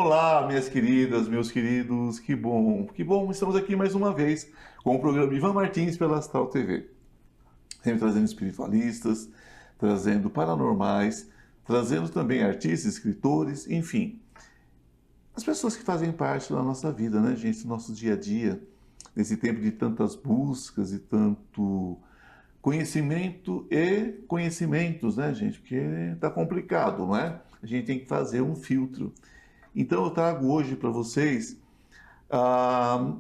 Olá, minhas queridas, meus queridos, que bom, estamos aqui mais uma vez com o programa Ivan Martins pela Astral TV. Sempre trazendo espiritualistas, trazendo paranormais, trazendo também artistas, escritores, enfim. As pessoas que fazem parte da nossa vida, né, gente, do nosso dia a dia, nesse tempo de tantas buscas e tanto conhecimento e conhecimentos, né, gente, porque tá complicado, não é? A gente tem que fazer um filtro. Então eu trago hoje para vocês a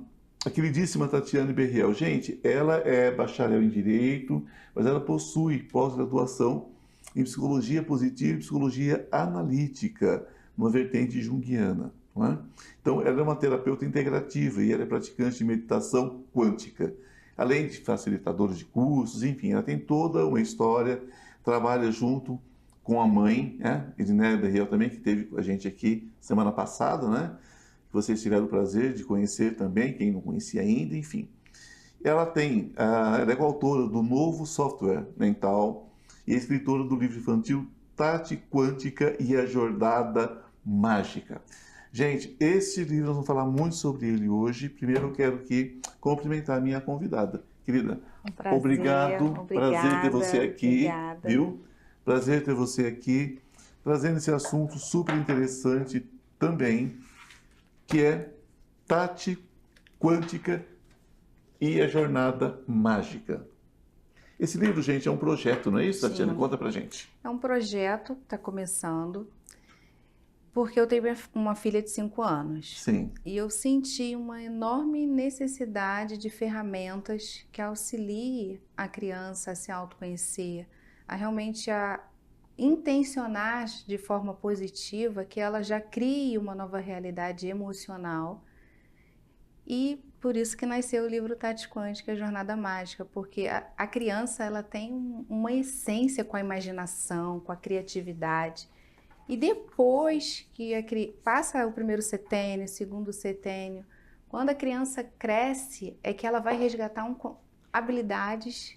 queridíssima Tatiane Berriel. Gente, ela é bacharel em Direito, mas ela possui pós-graduação em Psicologia Positiva e Psicologia Analítica, uma vertente junguiana. Não é? Então, ela é uma terapeuta integrativa e ela é praticante de meditação quântica. Além de facilitadora de cursos, enfim, ela tem toda uma história, trabalha junto com a mãe, né? Edneia Berriel também, que teve com a gente aqui semana passada, né? Que vocês tiveram o prazer de conhecer também, quem não conhecia ainda, enfim. Ela é coautora do novo software mental e é escritora do livro infantil Tati Quântica e a Jornada Mágica. Gente, esse livro nós vamos falar muito sobre ele hoje. Primeiro eu quero cumprimentar a minha convidada. Querida, Um prazer, obrigado, prazer ter você aqui, obrigada. viu? Prazer ter você aqui, trazendo esse assunto super interessante também, que é Tati Quântica e a Jornada Mágica. Esse livro, gente, é um projeto, não é isso, Tatiana? Sim. Conta pra gente. É um projeto que está começando, porque eu tenho uma filha de 5 anos. Sim. E eu senti uma enorme necessidade de ferramentas que auxiliem a criança a se autoconhecer, a realmente intencionar de forma positiva que ela já crie uma nova realidade emocional. E por isso que nasceu o livro Tati Quântica, a Jornada Mágica, porque a criança ela tem uma essência com a imaginação, com a criatividade. E depois que passa o primeiro setênio, o segundo setênio, quando a criança cresce, é que ela vai resgatar habilidades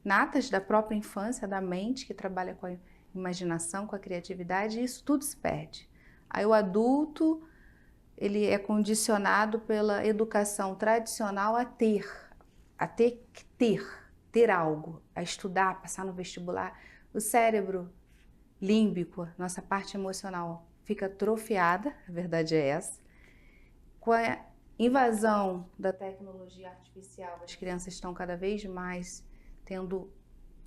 natas da própria infância, da mente, que trabalha com a imaginação, com a criatividade, e isso tudo se perde. Aí o adulto, ele é condicionado pela educação tradicional a ter que ter algo, a estudar, passar no vestibular. O cérebro límbico, nossa parte emocional, fica atrofiada, a verdade é essa. Com a invasão da tecnologia artificial, as crianças estão cada vez mais tendo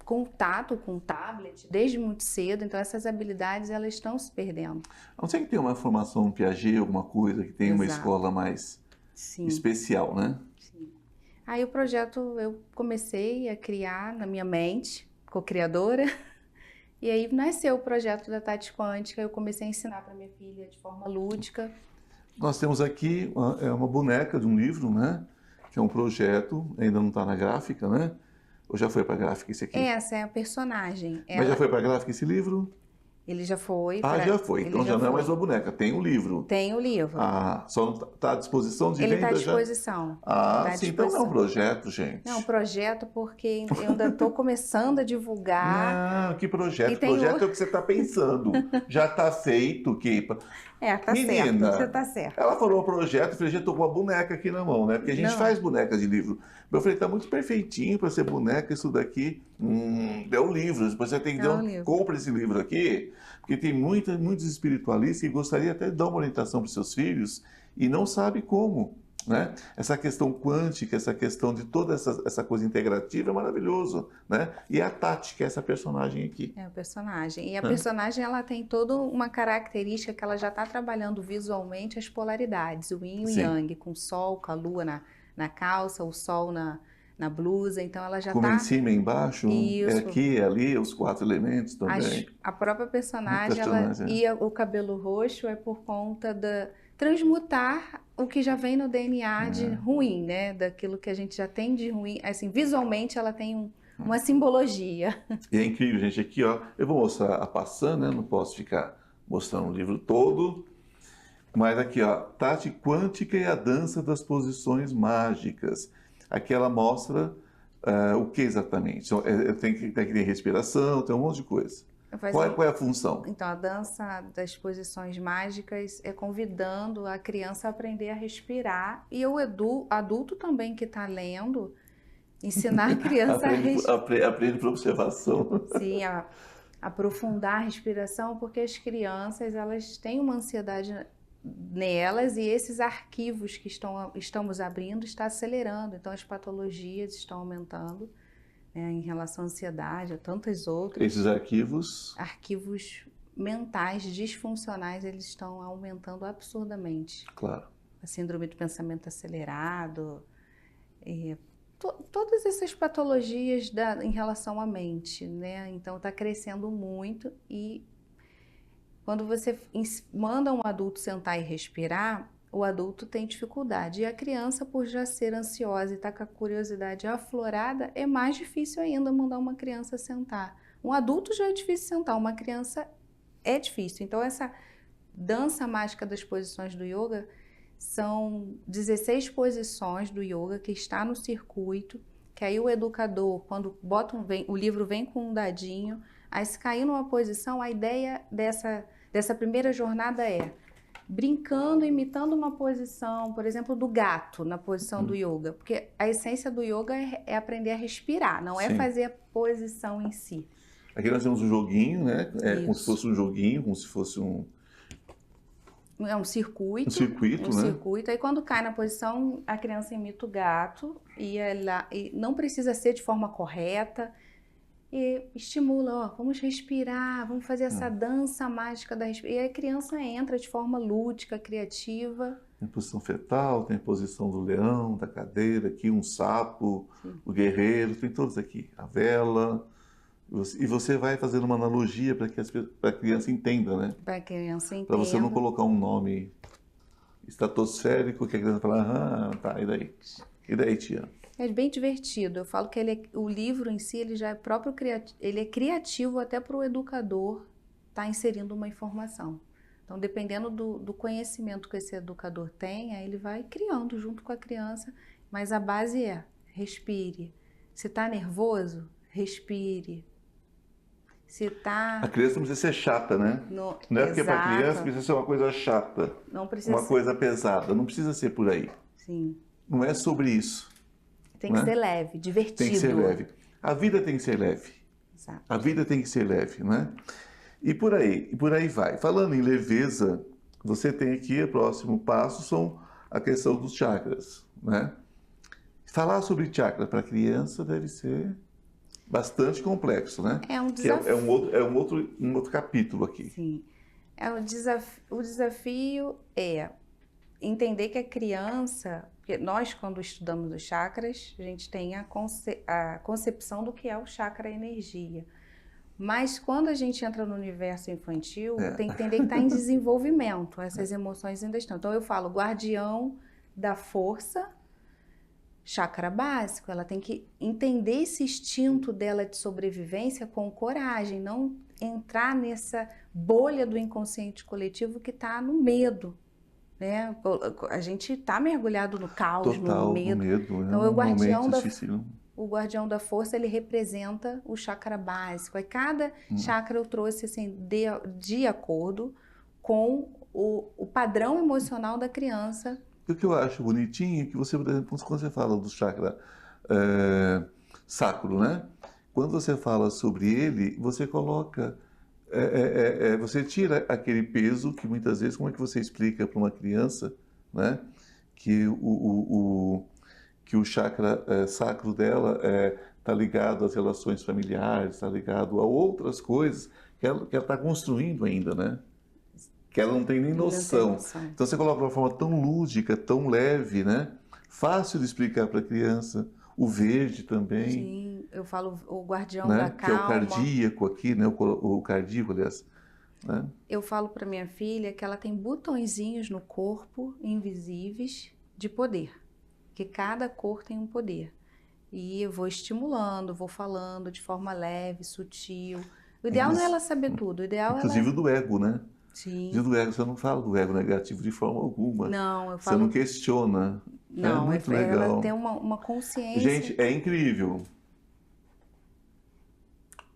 contato com o tablet desde muito cedo, então essas habilidades elas estão se perdendo. A não ser que tenha uma formação Piaget, alguma coisa, que tenha uma escola mais especial, né? Sim. Aí o projeto eu comecei a criar na minha mente, co-criadora, e aí nasceu o projeto da Tati Quântica, eu comecei a ensinar para minha filha de forma lúdica. Nós temos aqui uma boneca de um livro, né? Que é um projeto, ainda não está na gráfica, né? Ou já foi para a gráfica esse aqui? Essa é a personagem. Mas já foi para a gráfica esse livro? Ele já foi. Já foi. Então já não é mais uma boneca, tem um livro. Tem o livro. Só não está à disposição de venda já? Ele está à disposição. Sim, então não é um projeto, gente. Não, é um projeto porque eu ainda estou começando a divulgar. Não, que projeto? Projeto é o que você está pensando. Já está feito, Kipa. Tá Menina, certo, você está certo. Ela falou projeto, eu falei, já estou com uma boneca aqui na mão, né? Porque a gente faz boneca de livro. Eu falei, tá muito perfeitinho para ser boneca, isso daqui. É um livro, depois você tem que compra esse livro aqui, porque tem muitos espiritualistas que gostariam até de dar uma orientação para os seus filhos e não sabe como. Né? Essa questão quântica, essa questão de toda essa coisa integrativa é maravilhoso, né? E a Tati, que é essa personagem aqui. É a personagem. E a personagem ela tem toda uma característica que ela já está trabalhando visualmente as polaridades, o yin e o yang, com o sol, com a lua na calça, o sol na blusa, então ela já está... Como em cima e embaixo, aqui e ali, os 4 elementos também. A própria personagem, e o cabelo roxo é por conta da transmutar o que já vem no DNA de ruim, né? Daquilo que a gente já tem de ruim. Assim, visualmente ela tem uma simbologia. E é incrível, gente. Aqui, ó, eu vou mostrar a passando, né? Não posso ficar mostrando o livro todo. Mas aqui, ó, Tati Quântica e a Dança das Posições Mágicas. Aqui ela mostra o que exatamente? Tem que ter respiração, tem um monte de coisa. Qual é a função? Então, a dança das posições mágicas é convidando a criança a aprender a respirar e o adulto também que está lendo, ensinar a criança a respirar. Aprende por observação. Sim, aprofundar a respiração, porque as crianças elas têm uma ansiedade nelas e esses arquivos que estamos abrindo está acelerando, então as patologias estão aumentando, né, em relação à ansiedade, a tantas outras. Esses arquivos Mentais disfuncionais, eles estão aumentando absurdamente. Claro. A síndrome do pensamento acelerado, todas essas patologias em relação à mente, né? Então está crescendo muito e quando você manda um adulto sentar e respirar, o adulto tem dificuldade. E a criança, por já ser ansiosa e estar com a curiosidade aflorada, é mais difícil ainda mandar uma criança sentar. Um adulto já é difícil sentar, uma criança é difícil. Então, essa dança mágica das posições do yoga são 16 posições do yoga que está no circuito, que aí o educador, quando o livro vem com um dadinho, aí se cair numa posição, a ideia dessa primeira jornada é brincando, imitando uma posição, por exemplo, do gato na posição do yoga, porque a essência do yoga é aprender a respirar, não é fazer a posição em si. Aqui nós temos um joguinho, né? Como se fosse um joguinho, como se fosse um circuito. Um circuito, né? Circuito. Aí quando cai na posição, a criança imita o gato e não precisa ser de forma correta. E estimula, vamos respirar, vamos fazer essa dança mágica da respiração. E a criança entra de forma lúdica, criativa. Tem posição fetal, tem a posição do leão, da cadeira, aqui um sapo, o guerreiro, tem todos aqui. A vela. E você vai fazendo uma analogia para que a criança entenda, né? Para a criança entenda. Para você não colocar um nome estratosférico que a criança fala, tá, e daí? E daí, tia? É bem divertido. Eu falo que o livro em si, ele já é ele é criativo até para o educador estar inserindo uma informação. Então, dependendo do conhecimento que esse educador tem, aí ele vai criando junto com a criança, mas a base é respire. Se está nervoso, respire. A criança não precisa ser chata, né? Não é porque para criança precisa ser uma coisa chata, não precisa uma coisa pesada, não precisa ser por aí. Sim. Não é sobre isso. Tem que ser leve, divertido. Tem que ser leve. A vida tem que ser leve. Exato. A vida tem que ser leve, né? E por aí vai. Falando em leveza, você tem aqui, o próximo passo são a questão dos chakras, né? Falar sobre chakra para criança deve ser bastante complexo, né? É um desafio. Um outro capítulo aqui. Sim. O desafio é entender que a criança, porque nós quando estudamos os chakras, a gente tem a concepção do que é o chakra energia. Mas quando a gente entra no universo infantil, tem que entender que está em desenvolvimento, essas emoções ainda estão. Então eu falo, guardião da força, chakra básico, ela tem que entender esse instinto dela de sobrevivência com coragem, não entrar nessa bolha do inconsciente coletivo que está no medo. Né? A gente está mergulhado no caos, no medo. Então, o guardião da força, ele representa o chakra básico. Aí cada chakra eu trouxe assim, de acordo com o padrão emocional da criança. O que eu acho bonitinho é que você, por exemplo, quando você fala do chakra sacro, né? Quando você fala sobre ele, você coloca... você tira aquele peso que muitas vezes, como é que você explica para uma criança, né, que o chakra sacro dela está ligado às relações familiares, está ligado a outras coisas que ela está construindo ainda, né? Que ela não tem nem noção. Então você coloca de uma forma tão lúdica, tão leve, né? Fácil de explicar para a criança. O verde também. Sim, eu falo o guardião né? da calma. Que é o cardíaco aqui, né? O cardíaco, aliás. Né? Eu falo para minha filha que ela tem botõezinhos no corpo, invisíveis, de poder. Que cada cor tem um poder. E eu vou estimulando, vou falando de forma leve, sutil. O ideal não é ela saber tudo. O ideal inclusive do ego, né? Sim. Do ego, você não fala do ego negativo de forma alguma. Não, eu falo... Você não questiona. Não, muito legal. Ela tem uma consciência... Gente, é incrível.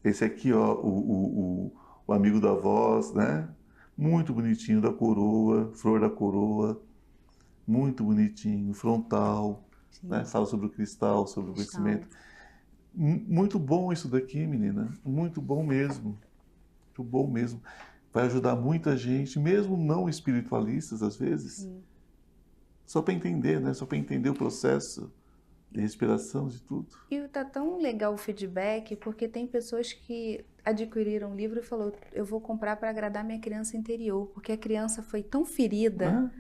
Esse aqui, ó, o amigo da voz, né? Muito bonitinho, da coroa, flor da coroa, muito bonitinho, frontal, né? Sim, Fala sobre o cristal, sobre o cristal. conhecimento. Muito bom isso daqui, menina, muito bom mesmo, muito bom mesmo. Vai ajudar muita gente, mesmo não espiritualistas às vezes, Sim. só para entender, né? Só para entender o processo de respiração, de tudo. E tá tão legal o feedback, porque tem pessoas que adquiriram o livro e falou, eu vou comprar para agradar minha criança interior, porque a criança foi tão ferida.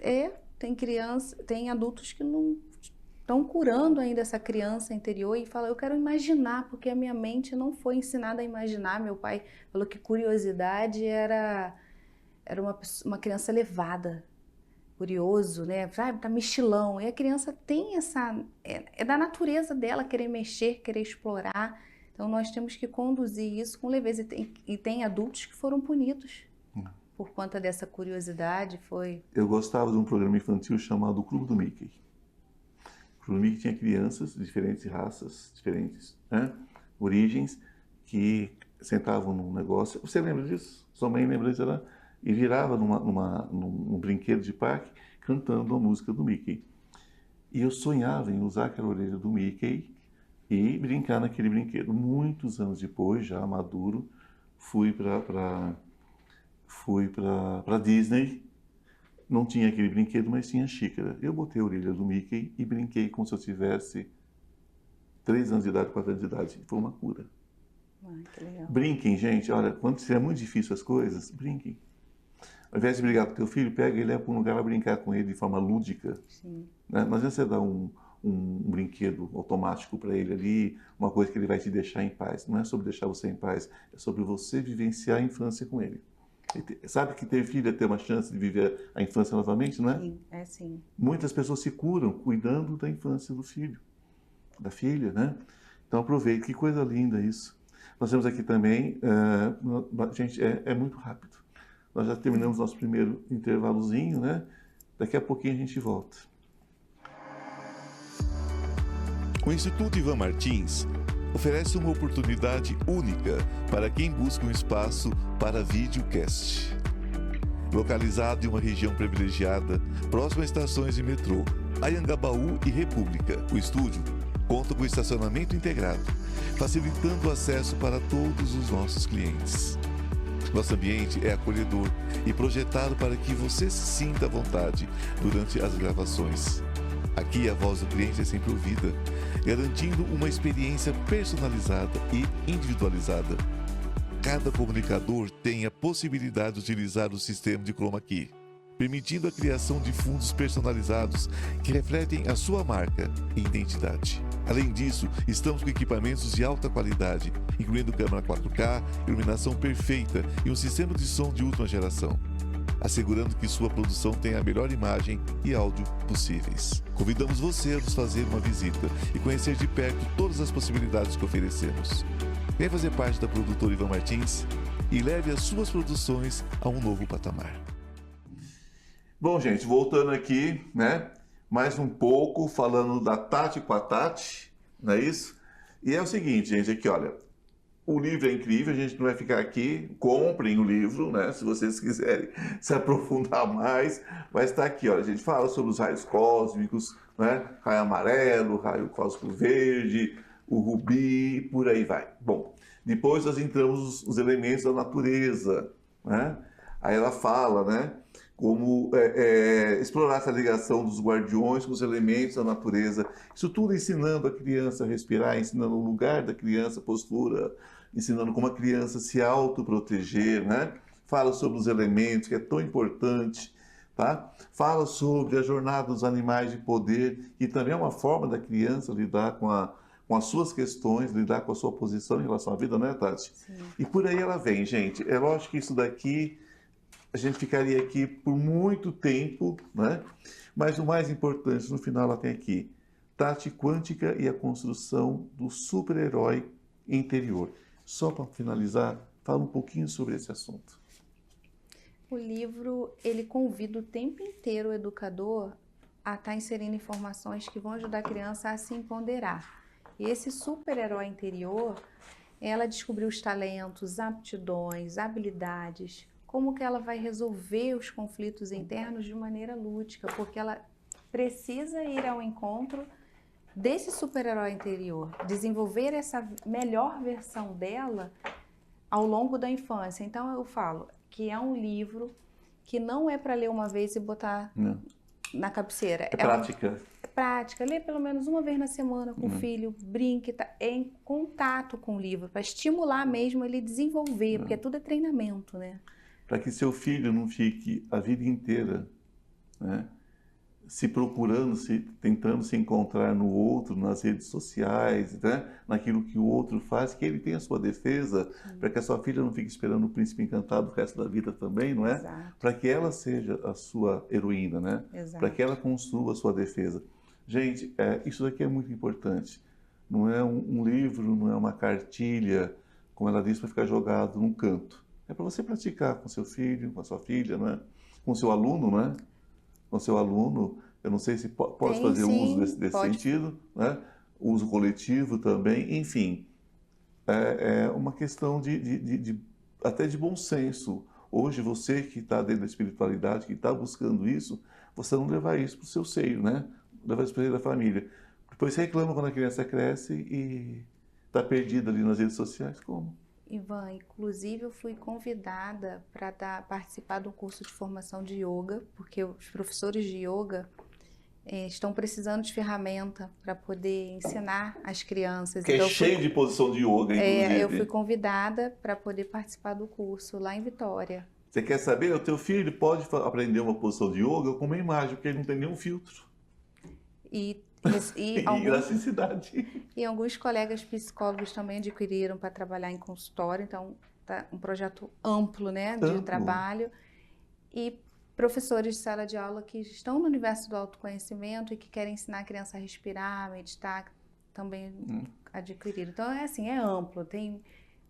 Né? Tem criança, tem adultos que não estão curando ainda essa criança interior e falam, eu quero imaginar, porque a minha mente não foi ensinada a imaginar. Meu pai falou que curiosidade era uma criança levada, curioso, né? Tá mexilão. E a criança tem essa. É da natureza dela querer mexer, querer explorar. Então nós temos que conduzir isso com leveza. E tem adultos que foram punidos por conta dessa curiosidade. Eu gostava de um programa infantil chamado O Clube do Mickey. O Clube do Mickey tinha crianças de diferentes raças, diferentes, né? Origens, que sentavam num negócio. Você lembra disso? Sua mãe lembra disso? E virava num brinquedo de parque cantando a música do Mickey. E eu sonhava em usar aquela orelha do Mickey e brincar naquele brinquedo. Muitos anos depois, já maduro, fui para Disney. Não tinha aquele brinquedo, mas tinha a xícara. Eu botei a orelha do Mickey e brinquei como se eu tivesse 3 anos de idade, 4 anos de idade. Foi uma cura. Ai, que legal. Brinquem, gente. Olha, quando é muito difícil as coisas, brinquem. Ao invés de brigar com teu filho, pega ele e leva para um lugar para brincar com ele de forma lúdica. Sim. Né? Não adianta você dar um brinquedo automático para ele ali, uma coisa que ele vai te deixar em paz. Não é sobre deixar você em paz, é sobre você vivenciar a infância com ele. Sabe que ter filho é ter uma chance de viver a infância novamente, não é? Sim, é sim. Muitas pessoas se curam cuidando da infância do filho, da filha, né? Então aproveite, que coisa linda isso. Nós temos aqui também, gente, é muito rápido. Nós já terminamos nosso primeiro intervalozinho, né? Daqui a pouquinho a gente volta. O Instituto Ivan Martins oferece uma oportunidade única para quem busca um espaço para videocast. Localizado em uma região privilegiada, próximo a estações de metrô, Anhangabaú e República, o estúdio conta com estacionamento integrado, facilitando o acesso para todos os nossos clientes. Nosso ambiente é acolhedor e projetado para que você se sinta à vontade durante as gravações. Aqui a voz do cliente é sempre ouvida, garantindo uma experiência personalizada e individualizada. Cada comunicador tem a possibilidade de utilizar o sistema de Chroma Key, permitindo a criação de fundos personalizados que refletem a sua marca e identidade. Além disso, estamos com equipamentos de alta qualidade, incluindo câmera 4K, iluminação perfeita e um sistema de som de última geração, assegurando que sua produção tenha a melhor imagem e áudio possíveis. Convidamos você a nos fazer uma visita e conhecer de perto todas as possibilidades que oferecemos. Venha fazer parte da produtora Ivan Martins e leve as suas produções a um novo patamar. Bom, gente, voltando aqui, né? Mais um pouco falando da Tati com a Tati, não é isso? E é o seguinte, gente, aqui, olha, o livro é incrível, a gente não vai ficar aqui, comprem o livro, né? Se vocês quiserem se aprofundar mais, vai estar aqui, olha, a gente fala sobre os raios cósmicos, né? Raio amarelo, raio cósmico verde, o rubi, por aí vai. Bom, depois nós entramos nos elementos da natureza, né? Aí ela fala, né? Como explorar essa ligação dos guardiões com os elementos da natureza. Isso tudo ensinando a criança a respirar, ensinando o lugar da criança, a postura, ensinando como a criança se autoproteger, né? Fala sobre os elementos, que é tão importante, tá? Fala sobre a jornada dos animais de poder, que também é uma forma da criança lidar com as suas questões, lidar com a sua posição em relação à vida, né, Tati? Sim. E por aí ela vem, gente. É lógico que isso daqui a gente ficaria aqui por muito tempo, né? Mas o mais importante, no final, ela tem aqui Tati quântica e a construção do super-herói interior. Só para finalizar, fala um pouquinho sobre esse assunto. O livro, ele convida o tempo inteiro o educador a estar inserindo informações que vão ajudar a criança a se empoderar. E esse super-herói interior ela descobrir os talentos, aptidões, habilidades, como que ela vai resolver os conflitos internos de maneira lúdica, porque ela precisa ir ao encontro desse super-herói interior, desenvolver essa melhor versão dela ao longo da infância. Então eu falo que é um livro que não é para ler uma vez e botar na cabeceira. É prática. É prática. Lê pelo menos uma vez na semana com o filho, brinque, tá em contato com o livro, para estimular mesmo ele desenvolver, porque tudo é treinamento, né? Para que seu filho não fique a vida inteira, né, se procurando, tentando se encontrar no outro, nas redes sociais, né, naquilo que o outro faz, que ele tenha a sua defesa, para que a sua filha não fique esperando o príncipe encantado o resto da vida também, não é? Exato. Para que ela seja a sua heroína, né? Para que ela construa a sua defesa. Gente, isso daqui é muito importante. Não é um livro, não é uma cartilha, como ela disse, para ficar jogado num canto. É para você praticar com seu filho, com a sua filha, né? Com seu aluno, né? Com seu aluno, eu não sei se pode fazer uso desse sentido, né? Uso coletivo também, enfim. É uma questão até de bom senso. Hoje, você que está dentro da espiritualidade, que está buscando isso, você não levar isso para o seu seio, né? Levar isso para o seio da família. Depois você reclama quando a criança cresce e está perdida ali nas redes sociais. Como? Ivan, inclusive eu fui convidada para participar de um curso de formação de yoga, porque os professores de yoga estão precisando de ferramenta para poder ensinar as crianças. Que então, é cheio de posição de yoga, inclusive. Eu fui convidada para poder participar do curso lá em Vitória. Você quer saber? O teu filho pode aprender uma posição de yoga com uma imagem, porque ele não tem nenhum filtro. E gracicidade. E alguns colegas psicólogos também adquiriram para trabalhar em consultório, então tá um projeto amplo, né, de trabalho. E professores de sala de aula que estão no universo do autoconhecimento e que querem ensinar a criança a respirar, meditar, também adquiriram. Então é amplo, tem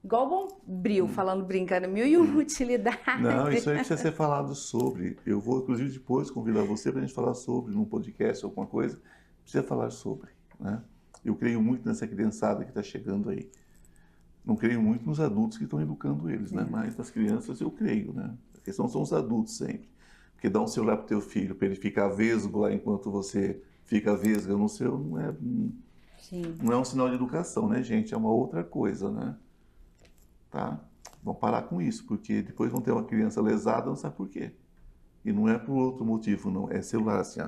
igual o Bombril, falando, brincando, 1001 utilidades. Não, isso aí precisa ser falado sobre. Eu vou, inclusive, depois convidar você para a gente falar sobre, num podcast ou alguma coisa. Precisa falar sobre, né? Eu creio muito nessa criançada que está chegando aí. Não creio muito nos adultos que estão educando eles, né? Mas nas crianças eu creio, né? A questão são os adultos sempre. Porque dar um celular para o teu filho, para ele ficar vesgo lá enquanto você fica vesga no seu, não é um sinal de educação, né, gente? É uma outra coisa, né? Tá? Vamos parar com isso, porque depois vão ter uma criança lesada, não sabe por quê. E não é por outro motivo, não. É celular, assim,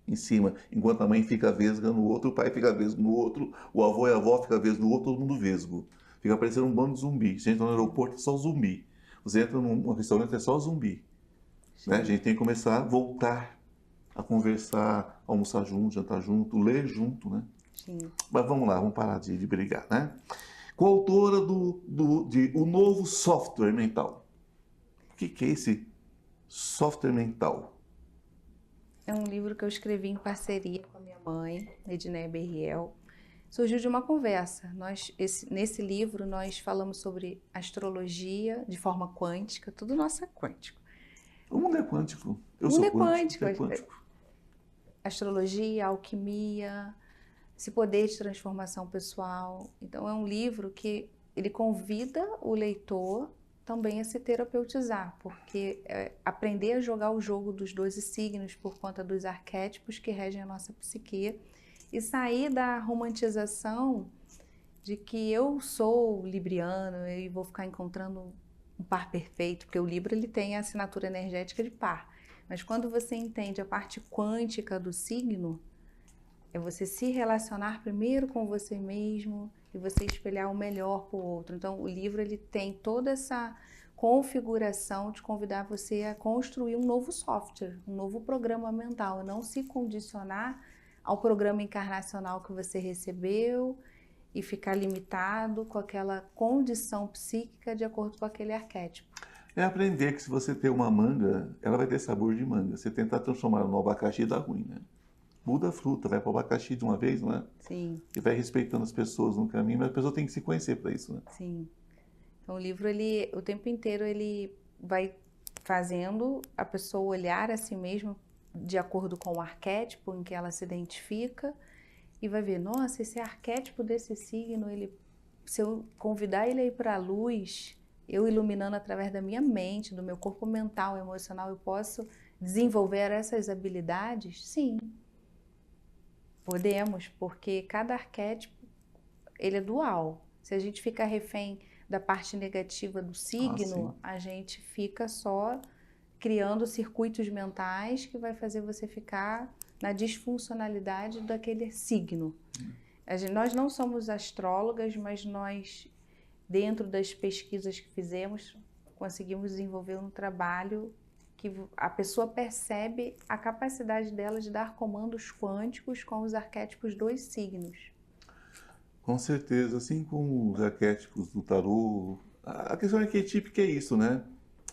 em cima, enquanto a mãe fica vesga no outro, o pai fica vesgo no outro, o avô e a avó ficam vesgo no outro, todo mundo vesgo. Fica parecendo um bando de zumbi. Se a gente entra no aeroporto, é só zumbi. Você entra num restaurante, é só zumbi. Né? A gente tem que começar a voltar a conversar, almoçar junto, jantar junto, ler junto, né? Sim. Mas vamos lá, vamos parar de brigar, né? Coautora de O Novo Software Mental. O que é esse software mental? É um livro que eu escrevi em parceria com a minha mãe, Edneia Berriel. Surgiu de uma conversa. Nesse livro, nós falamos sobre astrologia de forma quântica, tudo nosso é quântico. O mundo é quântico. Eu o sou mundo quântico. É quântico. Astrologia, alquimia, esse poder de transformação pessoal. Então, é um livro que ele convida o leitor também a se terapeutizar, porque aprender a jogar o jogo dos 12 signos por conta dos arquétipos que regem a nossa psique e sair da romantização de que eu sou libriano e vou ficar encontrando um par perfeito, porque o Libra ele tem a assinatura energética de par. Mas quando você entende a parte quântica do signo, é você se relacionar primeiro com você mesmo e você espelhar o melhor para o outro. Então, o livro ele tem toda essa configuração de convidar você a construir um novo software, um novo programa mental, não se condicionar ao programa encarnacional que você recebeu e ficar limitado com aquela condição psíquica de acordo com aquele arquétipo. É aprender que se você ter uma manga, ela vai ter sabor de manga. Você tentar transformar no abacaxi dá ruim, né? Muda a fruta, vai para o abacaxi de uma vez, não é? Sim. E vai respeitando as pessoas no caminho, mas a pessoa tem que se conhecer para isso, né? Sim. Então o livro, o tempo inteiro, ele vai fazendo a pessoa olhar a si mesma de acordo com o arquétipo em que ela se identifica e vai ver, nossa, esse arquétipo desse signo, ele se eu convidar ele a ir para a luz, eu iluminando através da minha mente, do meu corpo mental, emocional, eu posso desenvolver essas habilidades? Sim, podemos, porque cada arquétipo, ele é dual. Se a gente ficar refém da parte negativa do signo, a gente fica só criando circuitos mentais que vai fazer você ficar na disfuncionalidade daquele signo. Nós não somos astrólogas, mas nós, dentro das pesquisas que fizemos, conseguimos desenvolver um trabalho que a pessoa percebe a capacidade dela de dar comandos quânticos com os arquétipos dos signos. Com certeza, assim como os arquétipos do tarô, a questão arquetípica é isso, né?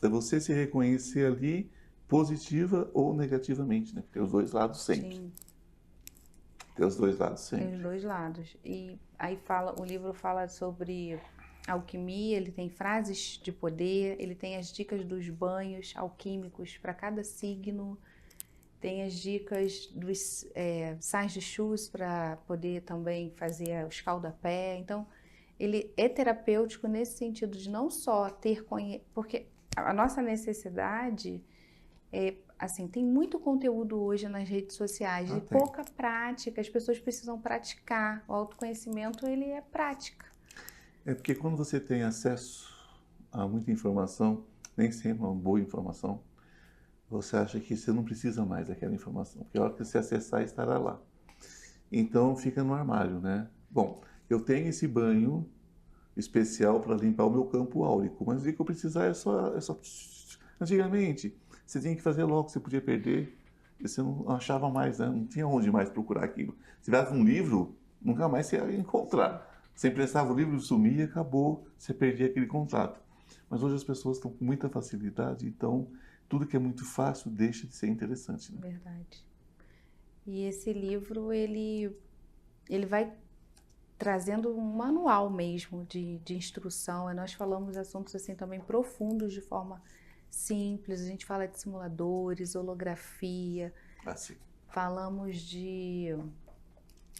É você se reconhecer ali positiva ou negativamente, né? Tem os dois lados sempre. Sim. Tem os dois lados sempre. Tem os dois lados. E aí o livro fala sobre alquimia, ele tem frases de poder, ele tem as dicas dos banhos alquímicos para cada signo, tem as dicas dos sais de chus para poder também fazer o escaldapé. Então, ele é terapêutico nesse sentido de não só ter conhecimento, porque a nossa necessidade é, assim, tem muito conteúdo hoje nas redes sociais e pouca prática, as pessoas precisam praticar. O autoconhecimento, ele é prática. É porque quando você tem acesso a muita informação, nem sempre uma boa informação, você acha que você não precisa mais daquela informação, porque a hora que você acessar estará lá. Então fica no armário, né? Bom, eu tenho esse banho especial para limpar o meu campo áurico, mas o que eu precisar é só... Antigamente, você tinha que fazer logo, você podia perder, e você não achava mais, né? Não tinha onde mais procurar aquilo. Se tivesse um livro, nunca mais você ia encontrar. Você emprestava o livro, sumia, acabou, você perdia aquele contato. Mas hoje as pessoas estão com muita facilidade, então tudo que é muito fácil deixa de ser interessante, né? Verdade. E esse livro, ele vai trazendo um manual mesmo de instrução. E nós falamos assuntos assim também profundos de forma simples. A gente fala de simuladores, holografia. Falamos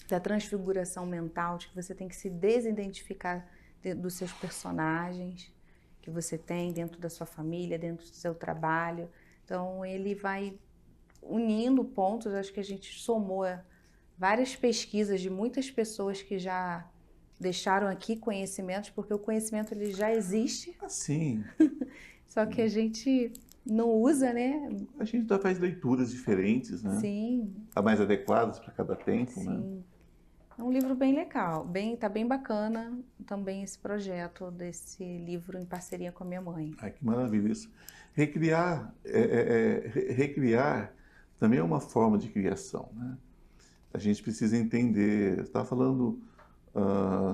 da transfiguração mental, de que você tem que se desidentificar dos seus personagens que você tem dentro da sua família, dentro do seu trabalho. Então, ele vai unindo pontos. Acho que a gente somou várias pesquisas de muitas pessoas que já deixaram aqui conhecimentos, porque o conhecimento ele já existe. Sim. Só que a gente não usa, né? A gente faz leituras diferentes, né? Sim. Mais adequadas para cada tempo, Sim. né? É um livro bem legal, tá bem bacana também esse projeto desse livro em parceria com a minha mãe. Ai, que maravilha isso. Recriar também é uma forma de criação, né? A gente precisa entender, eu estava falando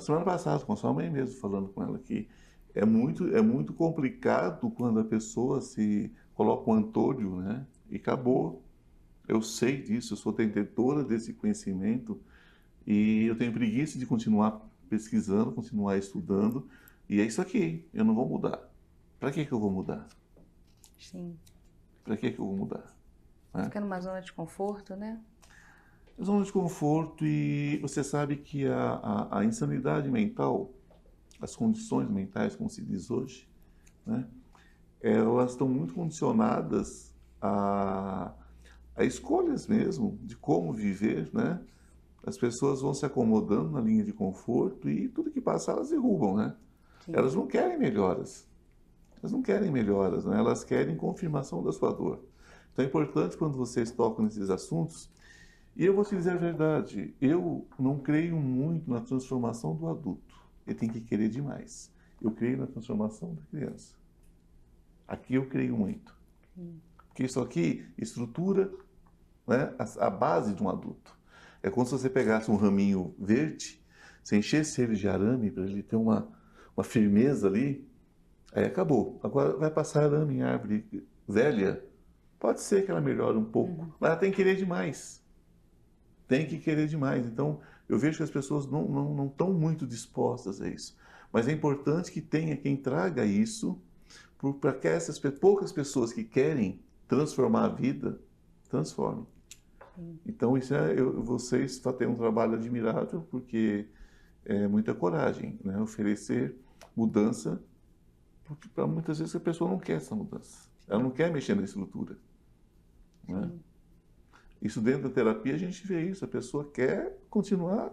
semana passada com a sua mãe mesmo, falando com ela que é muito complicado quando a pessoa se coloca um antônio, né? E acabou. Eu sei disso, eu sou detentora desse conhecimento e eu tenho preguiça de continuar pesquisando, continuar estudando. E é isso aqui, eu não vou mudar. Para que eu vou mudar? Sim. Para que eu vou mudar? Fica numa zona de conforto, né? Zona de conforto, e você sabe que a insanidade mental, as condições mentais, como se diz hoje, né, elas estão muito condicionadas a escolhas mesmo de como viver, né? As pessoas vão se acomodando na linha de conforto e tudo que passa elas derrubam, né? Sim. Elas não querem melhoras. Elas não querem melhoras, né? Elas querem confirmação da sua dor. Então é importante quando vocês tocam nesses assuntos. E eu vou te dizer a verdade, eu não creio muito na transformação do adulto. Ele tem que querer demais. Eu creio na transformação da criança. Aqui eu creio muito. Porque isso aqui estrutura, né, a base de um adulto. É como se você pegasse um raminho verde, você enchesse ele de arame para ele ter uma firmeza ali, aí acabou. Agora vai passar arame em árvore velha, pode ser que ela melhore um pouco, mas ela tem que querer demais. Tem que querer demais. Então, eu vejo que as pessoas não estão muito dispostas a isso. Mas é importante que tenha quem traga isso para que essas poucas pessoas que querem transformar a vida, transformem. Então, isso vocês têm um trabalho admirável, porque é muita coragem, né? Oferecer mudança, porque para muitas vezes a pessoa não quer essa mudança. Ela não quer mexer na estrutura, né? Isso dentro da terapia a gente vê isso, a pessoa quer continuar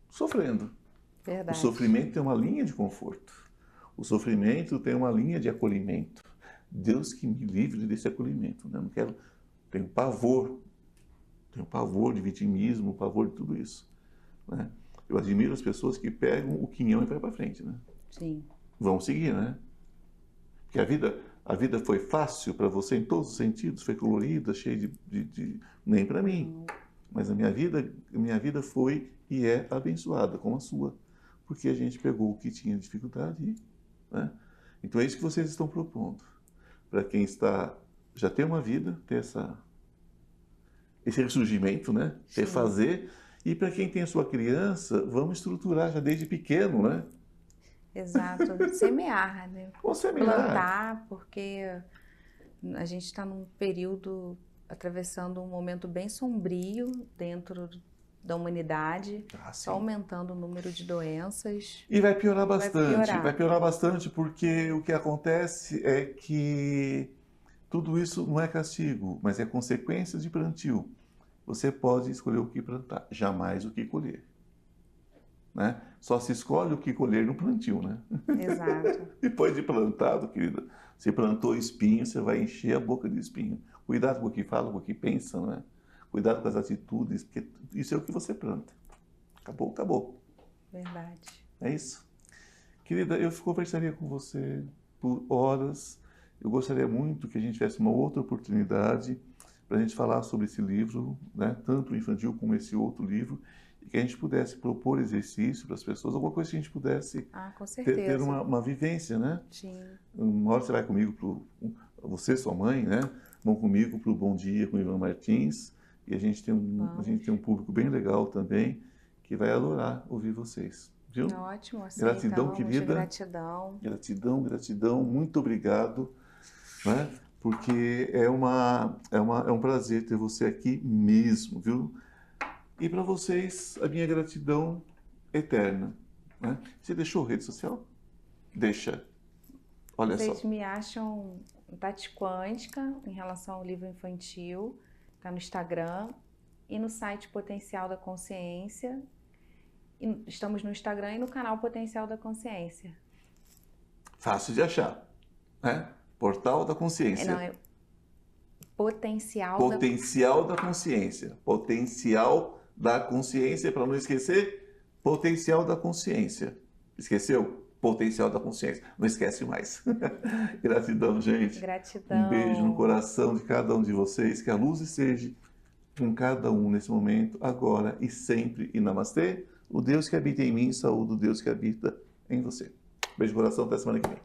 sofrendo. Verdade. O sofrimento tem uma linha de conforto. O sofrimento tem uma linha de acolhimento. Deus que me livre desse acolhimento, né? Eu não quero, tenho pavor de vitimismo, pavor de tudo isso, né? Eu admiro as pessoas que pegam o quinhão e vai para frente, né? Sim. Vão seguir, né? Porque a vida foi fácil para você em todos os sentidos, foi colorida, cheia nem para mim. Mas a minha vida foi e é abençoada como a sua, porque a gente pegou o que tinha dificuldade, né? Então é isso que vocês estão propondo. Para quem já tem uma vida, ter esse ressurgimento, né? Refazer. E para quem tem a sua criança, vamos estruturar já desde pequeno, né? Exato. Semear, né? Ou semear. Plantar, porque a gente está num período atravessando um momento bem sombrio dentro da humanidade, só aumentando o número de doenças. E vai piorar bastante, vai piorar bastante, porque o que acontece é que tudo isso não é castigo, mas é consequência de plantio. Você pode escolher o que plantar, jamais o que colher, né? Só se escolhe o que colher no plantio, né? Exato. Depois de plantado, querida, você plantou espinho, você vai encher a boca de espinho. Cuidado com o que fala, com o que pensa, né? Cuidado com as atitudes, porque isso é o que você planta. Acabou, acabou. Verdade. É isso. Querida, eu conversaria com você por horas. Eu gostaria muito que a gente tivesse uma outra oportunidade para a gente falar sobre esse livro, né? Tanto o infantil como esse outro livro, e que a gente pudesse propor exercício para as pessoas, alguma coisa que a gente pudesse com certeza. ter uma vivência, né? Sim. Uma hora você vai comigo, você, sua mãe, né? Vão comigo para o Bom Dia com o Ivan Martins, e a gente tem um público bem legal também, que vai adorar ouvir vocês. Viu? Ótimo, gratidão, querida. Gratidão. Gratidão, gratidão. Muito obrigado, né? Porque é um prazer ter você aqui mesmo, viu? E para vocês, a minha gratidão eterna, né? Você deixou rede social? Deixa. Olha Vocês só. me acham Tati Quântica em relação ao livro infantil, tá no Instagram e no site Potencial da Consciência. Estamos no Instagram e no canal Potencial da Consciência. Fácil de achar, né? Portal da Consciência. Não, é Potencial da Consciência. Potencial da Consciência, para não esquecer, Potencial da Consciência. Esqueceu? Potencial da Consciência. Não esquece mais. Gratidão, gente. Gratidão. Um beijo no coração de cada um de vocês. Que a luz esteja com cada um nesse momento, agora e sempre. E namastê. O Deus que habita em mim, saúde o Deus que habita em você. Beijo no coração, até semana que vem.